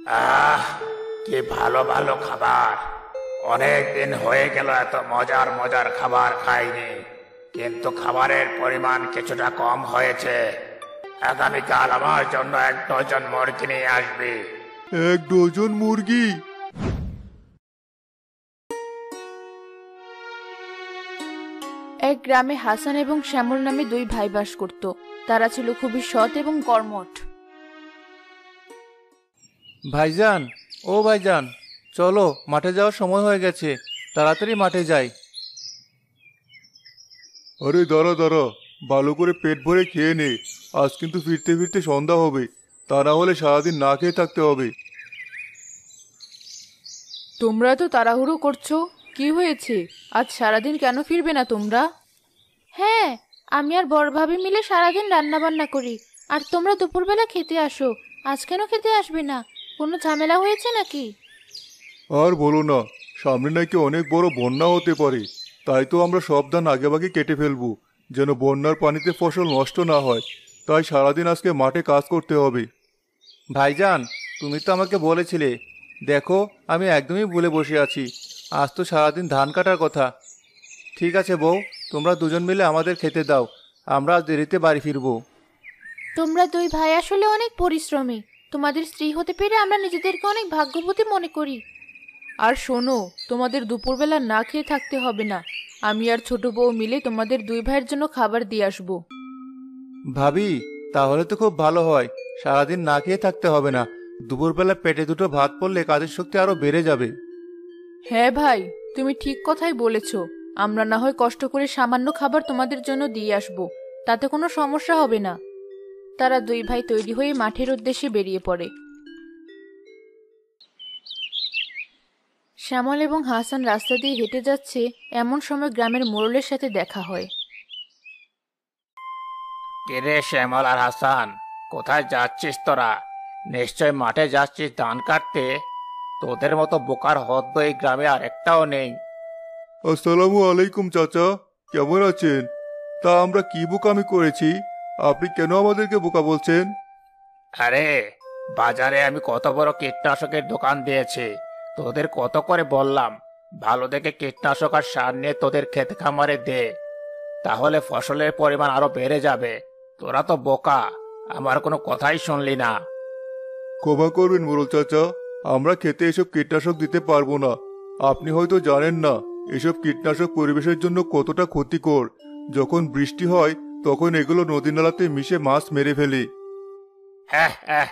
আহ, কি ভালো ভালো খাবার! অনেক দিন হয়ে গেল এত মজার মজার খাবার খাইনি। কিন্তু খাবারের পরিমাণ কিছুটা কম হয়েছে। আগামীকাল আমার জন্য 1 ডজন মুরগি নিয়ে আসবি। 1 ডজন মুরগি? এক গ্রামে হাসান এবং শ্যামল নামে দুই ভাই বাস করত। তারা ছিল খুবই সৎ এবং কর্মঠ। ভাইজান, ও ভাইজান, চলো মাঠে যাওয়ার সময় হয়ে গেছে, তাড়াতাড়ি মাঠে যাই। আরে দাঁড়া দাঁড়া, ভালো করে পেট ভরে খেয়ে নে। আজ কিন্তু ফিরতে ফিরতে সন্ধ্যা হবে, তা না হলে সারাদিন না খেয়ে থাকতে হবে। তোমরা তো তাড়াহুড়ো করছো, কি হয়েছে? আজ সারাদিন কেন ফিরবে না তোমরা? হ্যাঁ, আমি আর বড় ভাবি মিলে সারাদিন রান্না বান্না করি, আর তোমরা দুপুরবেলা খেতে আসো। আজ কেন খেতে আসবে না? কোনো ঝামেলা হয়েছে নাকি? আর বলো না, সামনে নাকি অনেক বড় বন্যা হতে পারে। তাই তো আমরা সব ধান আগেভাগে কেটে ফেলবো, যেন বন্যার পানিতে ফসল নষ্ট না হয়। তাই সারাদিন আজকে মাঠে কাজ করতে হবে। ভাইজান, তুমি তো আমাকে বলেছিলে, দেখো আমি একদমই ভুলে বসে আছি। আজ তো সারাদিন ধান কাটার কথা। ঠিক আছে বউ, তোমরা দুজন মিলে আমাদের খেতে দাও, আমরা আজ দেরিতে বাড়ি ফিরবো। তোমরা দুই ভাই আসলে অনেক পরিশ্রমী। তোমাদের স্ত্রী হতে পেরে আমরা নিজেদেরকে অনেক ভাগ্যবতী মনে করি। আর শোনো, তোমাদের দুপুরবেলা না খেয়ে থাকতে হবে না। আমি আর ছোট বউ মিলে তোমাদের দুই ভাইয়ের জন্য খাবার দিয়ে আসবো। ভাবি, তাহলে তো খুব ভালো হয়। সারাদিন না খেয়ে থাকতে হবে না, দুপুরবেলা পেটে দুটো ভাত পড়লে কাজের শক্তি আরো বেড়ে যাবে। হ্যাঁ ভাই, তুমি ঠিক কথাই বলেছ। আমরা না হয় কষ্ট করে সামান্য খাবার তোমাদের জন্য দিয়ে আসবো, তাতে কোনো সমস্যা হবে না। তারা দুই ভাই তৈরি হয়ে মাঠের উদ্দেশ্যে বেরিয়ে পড়ে। শ্যামল এবং হাসান রাস্তা দিয়ে হেঁটে যাচ্ছে, এমন সময় গ্রামের মোড়লের সাথে দেখা হয়। কিরে শ্যামল আর হাসান, কোথায় যাচ্ছিস তোরা? নিশ্চয় মাঠে যাচ্ছিস ধান কাটতে। তোদের মতো বোকার হদ্দ এই গ্রামে আর একটাও নেই। আসসালামু আলাইকুম চাচা, কেমন আছেন? তা আমরা কি বোকামি করেছি? আপনি কেন আমাদেরকে বোকা বলছেন? আরে, বাজারে আমি কত বড় কীটনাশকের দোকান দিয়েছি। তোদের কত করে বললাম, ভালো দেখে কীটনাশক আর সার নিয়ে তোদের ক্ষেত খামারে দে, তাহলে ফসলের পরিমাণ আরো বেড়ে যাবে। তোরা তো বোকা, আমার কোনো কথাই শুনলি না। ক্ষমা করবেন মোড়ল চাচা, আমরা খেতে এসব কীটনাশক দিতে পারবো না। আপনি হয়তো জানেন না এসব কীটনাশক পরিবেশের জন্য কতটা ক্ষতিকর। যখন বৃষ্টি হয় তখন এগুলো নদী নালাতে মিশে মাছ মেরে ফেলে। হ্যাঁ হ্যাঁ,